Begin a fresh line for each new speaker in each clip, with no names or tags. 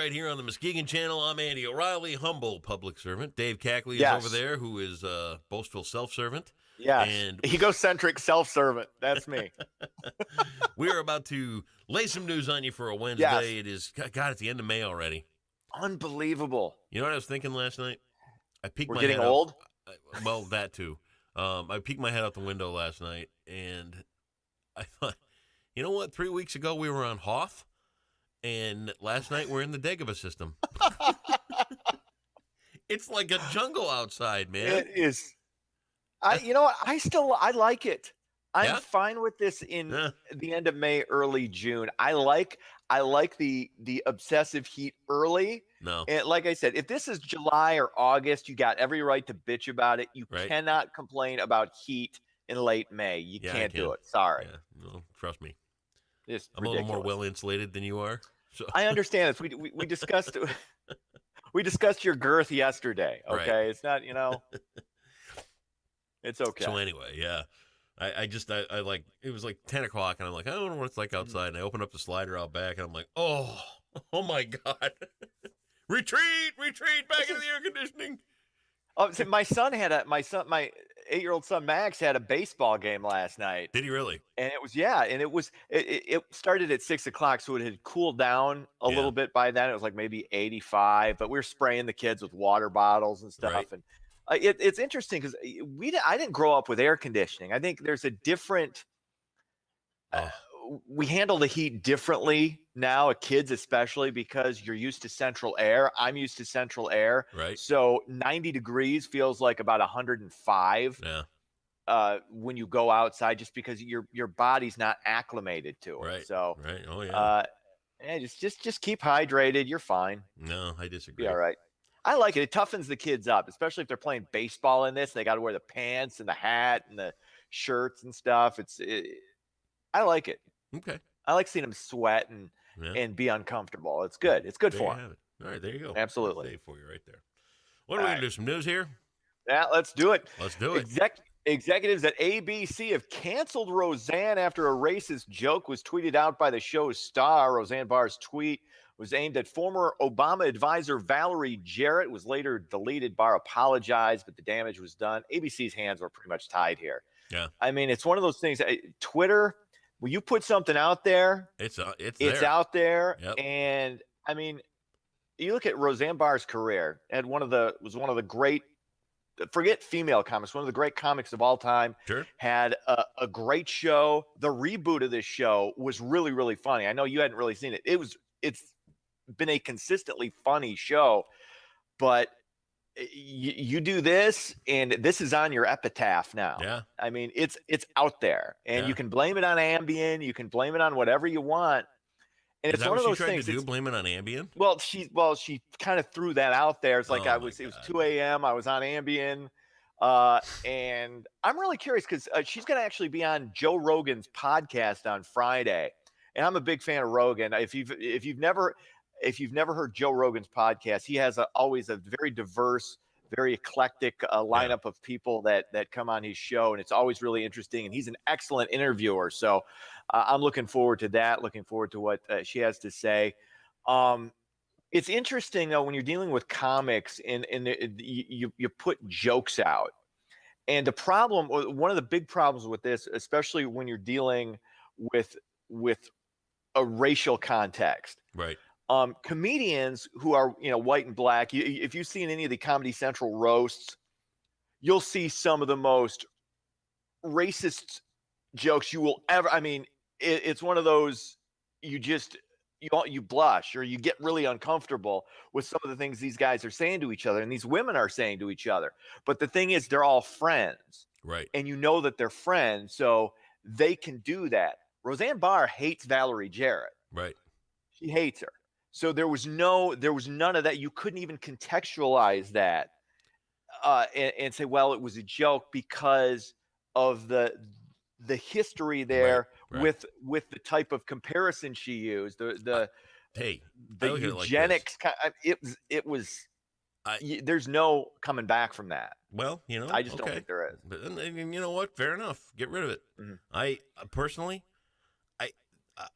right here on the Muskegon Channel. I'm Andy O'Reilly, humble public servant. Dave Cackley is over there, who is boastful self-servant.
Yes,
and
egocentric self-servant. That's me.
We are about to lay some news on you for a Wednesday.
Yes.
It is, God, it's the end of May already.
Unbelievable.
You know what I was thinking last night? I peeked
We're
my
getting
head
old?
Out, well, that too. I peeked my head out the window last night, and I thought, you know what? 3 weeks ago, we were on Hoth, and last night we're in the Dagoba system. It's like a jungle outside, man.
It is. You know what? I like it. I'm fine with this in the end of May, early June. I like the obsessive heat early.
No.
And like I said, if this is July or August, you got every right to bitch about it. You cannot complain about heat in late May. You can't do it. Sorry.
Yeah. No, trust me.
It's
I'm
ridiculous.
a little more well insulated than you are. So.
I understand this. We discussed we discussed your girth yesterday. Okay,
right.
It's not, it's okay.
So anyway, yeah, I like, it was like 10 o'clock, and I'm like, I don't know what it's like outside, and I open up the slider out back, and I'm like, oh my God, retreat back into the air conditioning.
Oh, so my 8-year-old son Max had a baseball game last night.
Did he really?
And it started at 6 o'clock, so it had cooled down a little bit by then. It was like maybe 85, but we were spraying the kids with water bottles and stuff.
Right.
And it's interesting because I didn't grow up with air conditioning. I think there's a different. We handle the heat differently now, kids especially, because you're used to central air. I'm used to central air.
Right.
So 90 degrees feels like about 105 when you go outside, just because your body's not acclimated to it.
Right.
So
right. Oh yeah.
Just keep hydrated. You're fine.
No, I disagree.
Be all right. I like it. It toughens the kids up, especially if they're playing baseball in this. They got to wear the pants and the hat and the shirts and stuff. I like it.
Okay.
I like seeing them sweat and be uncomfortable. It's good. It's good for them.
All right, there you go.
Absolutely.
That's for you right there. What are we going to do? Some news here?
Yeah, let's do it.
Let's do it.
Executives at ABC have canceled Rosanne after a racist joke was tweeted out by the show's star. Roseanne Barr's tweet was aimed at former Obama advisor Valerie Jarrett. It was later deleted. Barr apologized, but the damage was done. ABC's hands were pretty much tied here.
Yeah.
I mean, it's one of those things. Twitter, when you put something out there,
it's
out there.
Yep.
And I mean, you look at Roseanne Barr's career, and was one of the great, forget female comics, one of the great comics of all time.
Sure.
Had a great show. The reboot of this show was really, really funny. I know you hadn't really seen it. It's been a consistently funny show, but you do this, and this is on your epitaph now.
Yeah.
I mean, it's out there, and you can blame it on Ambien. You can blame it on whatever you want. And it's one of those things.
To do? Blame it on Ambien?
Well, she kind of threw that out there. It's like it was 2 a.m. I was on Ambien, and I'm really curious because she's going to actually be on Joe Rogan's podcast on Friday, and I'm a big fan of Rogan. If you've never heard Joe Rogan's podcast, he has always a very diverse, very eclectic lineup of people that come on his show, and it's always really interesting. And he's an excellent interviewer, so I'm looking forward to that. Looking forward to what she has to say. It's interesting though when you're dealing with comics, and you put jokes out, and the problem, one of the big problems with this, especially when you're dealing with a racial context,
right?
Comedians who are, white and black, if you've seen any of the Comedy Central roasts, you'll see some of the most racist jokes you will ever. I mean, it's one of those, you blush, or you get really uncomfortable with some of the things these guys are saying to each other, and these women are saying to each other. But the thing is, they're all friends,
right? And
you know that they're friends, so they can do that. Roseanne Barr hates Valerie Jarrett,
right?
She hates her. So there was none of that. You couldn't even contextualize that and say, well, it was a joke because of the history there, right. with the type of comparison she used, the eugenics. It was. There's no coming back from that.
Well,
I just don't think there is.
But you know what? Fair enough. Get rid of it. Mm-hmm. I personally,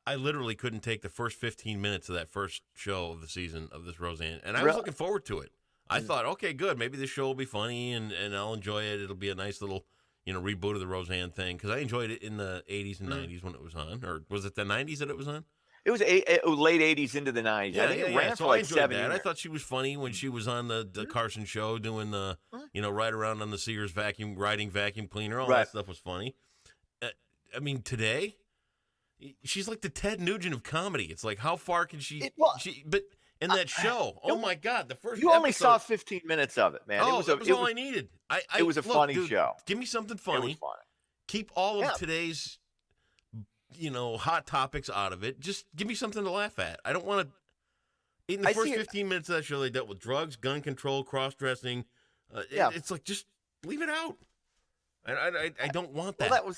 I literally couldn't take the first 15 minutes of that first show of the season of this Roseanne, and I was
Really?
looking forward to it. I thought, okay, good, maybe this show will be funny, and I'll enjoy it. It'll be a nice little, reboot of the Roseanne thing, because I enjoyed it in the 80s and 90s when it was on. Or was it the 90s that it was on?
It was late 80s into the 90s. I think it ran
So
for
I
like
enjoyed
7
that.
years.
I thought she was funny when she was on the Carson show doing the, ride around on the Sears riding vacuum cleaner. All that stuff was funny. I mean, today, she's like the Ted Nugent of comedy. It's like, how far can but in that show, oh my God, the first
You only
episode,
saw 15 minutes of it, man.
that was all I needed.
It was a funny
dude,
show.
Give me something funny.
It was funny.
Keep all of today's, hot topics out of it. Just give me something to laugh at. I don't want to. In the first 15 minutes of that show, they dealt with drugs, gun control, cross-dressing. It's like, just leave it out. I don't want that.
Well,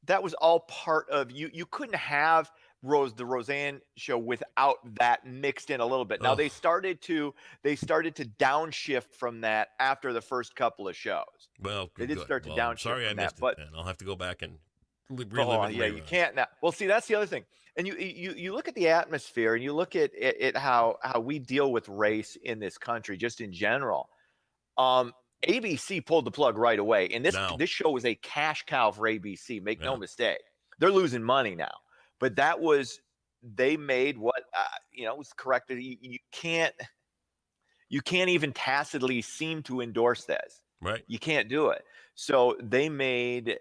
that was all part of you. You couldn't have the Roseanne show without that mixed in a little bit. Now they started to downshift from that after the first couple of shows.
Well,
they did start to downshift.
Sorry, I missed it.
But
then I'll have to go back and relive it.
Yeah, you can't now. Well, see, that's the other thing. And you look at the atmosphere, and you look at how we deal with race in this country, just in general. ABC pulled the plug right away, and this show was a cash cow for ABC. Make no mistake, they're losing money now. But they made what was corrected. You can't even tacitly seem to endorse this.
Right.
You can't do it. So they made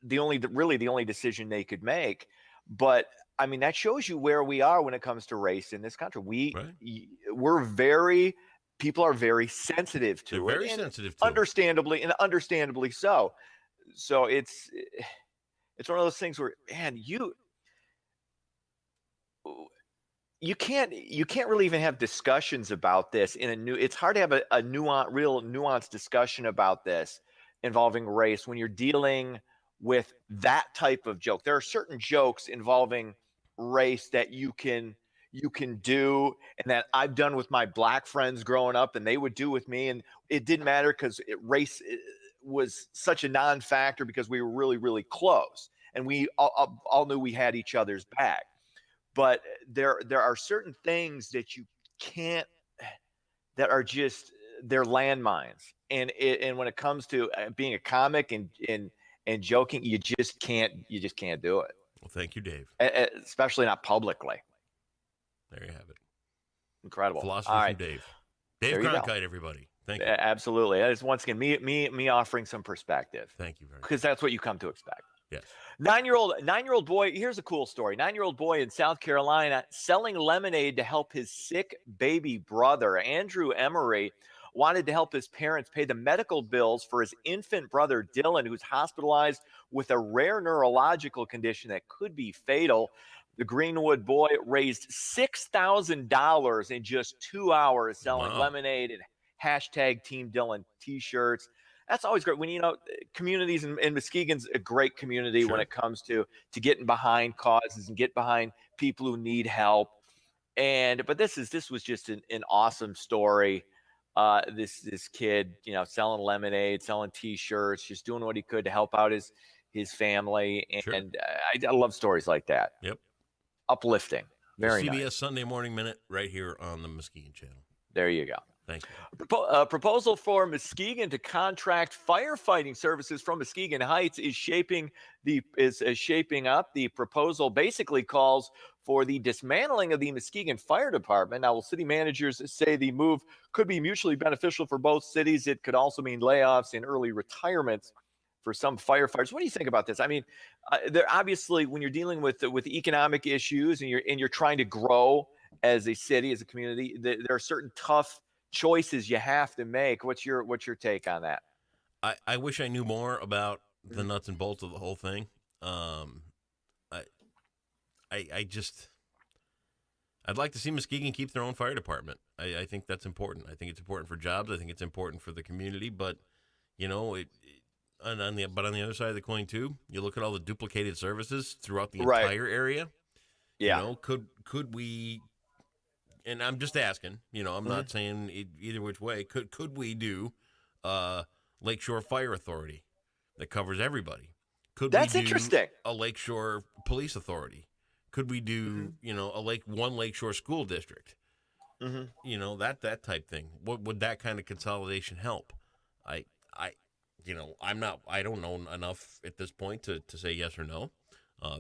the only decision they could make. But I mean, that shows you where we are when it comes to race in this country. People are very sensitive to it.
Very sensitive to
it. Understandably so. So it's one of those things where, man, you can't really even have discussions about this it's hard to have a real nuanced discussion about this involving race when you're dealing with that type of joke. There are certain jokes involving race that you can do, and that I've done with my black friends growing up, and they would do with me, and it didn't matter because race was such a non-factor because we were really, really close, and we all knew we had each other's back. But there are certain things that you can't, that are just, they're landmines, and when it comes to being a comic and joking, you just can't do it.
Well, thank you, Dave.
Especially not publicly.
There you have it.
Incredible.
Philosophy from Dave. Dave Cronkite, everybody. Thank you.
Absolutely. That is, once again, me offering some perspective.
Thank you very much.
Because that's what you come to expect.
Yes.
9-year-old boy. Here's a cool story. 9-year-old boy in South Carolina selling lemonade to help his sick baby brother. Andrew Emery wanted to help his parents pay the medical bills for his infant brother, Dylan, who's hospitalized with a rare neurological condition that could be fatal. The Greenwood boy raised $6,000 in just 2 hours selling lemonade and hashtag Team Dylan t-shirts. That's always great. When, communities in Muskegon's a great community when it comes to getting behind causes and get behind people who need help. But this was just an awesome story. This kid, selling lemonade, selling t-shirts, just doing what he could to help out his family. And I love stories like that.
Yep.
Uplifting. Very
CBS
nice.
Sunday Morning Minute right here on the Muskegon channel.
There you go.
Thank you.
Proposal for Muskegon to contract firefighting services from Muskegon Heights is shaping up. The proposal basically calls for the dismantling of the Muskegon Fire Department. Now, city managers say the move could be mutually beneficial for both cities. It could also mean layoffs and early retirements for some firefighters. What do you think about this? I mean, there obviously, when you're dealing with economic issues and you're trying to grow as a city, as a community, there are certain tough choices you have to make. What's your take on that?
I wish I knew more about the nuts and bolts of the whole thing. I'd like to see Muskegon keep their own fire department. I think that's important. I think it's important for jobs. I think it's important for the community. But on the other side of the coin too, you look at all the duplicated services throughout the entire area. Yeah. Could we? And I'm just asking, I'm not saying either which way. Could we do Lakeshore Fire Authority that covers everybody? That's interesting. A Lakeshore Police Authority? Could we do, one lakeshore school district? That type thing. What would that kind of consolidation help? I don't know enough at this point to say yes or no.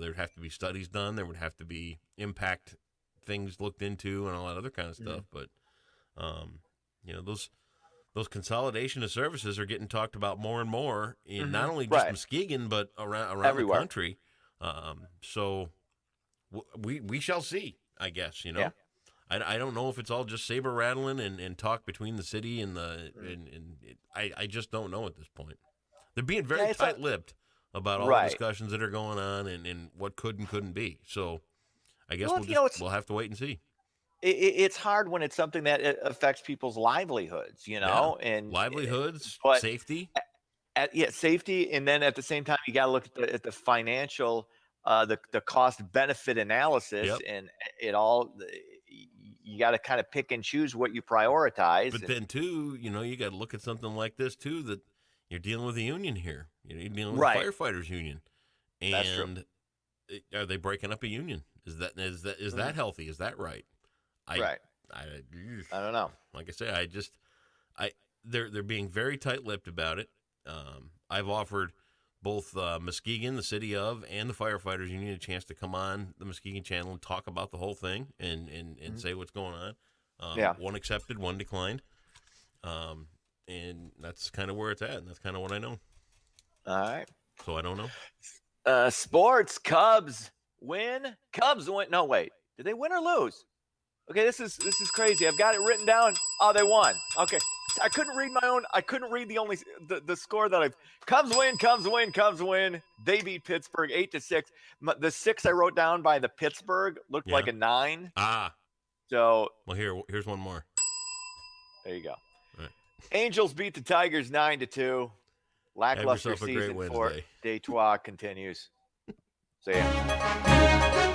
There'd have to be studies done. There would have to be impact things looked into and all that other kind of stuff. But, those consolidation of services are getting talked about more and more in not only just Muskegon, but around the country. So we shall see, I guess, Yeah. I don't know if it's all just saber rattling and talk between the city and I just don't know at this point. They're being very tight-lipped about all the discussions that are going on and what could and couldn't be. So I guess we'll have to wait and see.
It's hard when it's something that affects people's livelihoods, and
livelihoods, safety.
Safety, and then at the same time, you got to look at the financial, the cost benefit analysis, and it all. You got to kind of pick and choose what you prioritize.
But then too, you got to look at something like this too, that you're dealing with a union here. You're dealing with a firefighters union, and
that's true.
Are they breaking up a union? Is that healthy? Is that right? I
don't know.
Like I say, they're being very tight-lipped about it. I've offered both Muskegon, the city of, and the firefighters union a chance to come on the Muskegon channel and talk about the whole thing and say what's going on. One accepted, one declined. And that's kind of where it's at, and that's kind of what I know.
All right.
So I don't know.
Sports, Cubs win. No, wait. Did they win or lose? Okay, this is crazy. I've got it written down. Oh, they won. Okay. I couldn't read my own. I couldn't read the score that Cubs win. They beat Pittsburgh 8-6. The 6 I wrote down by the Pittsburgh looked like a 9. So
here's one more.
There you go.
All right.
Angels beat the Tigers 9-2. Lackluster season
win
for
day.
Detroit continues. So yeah.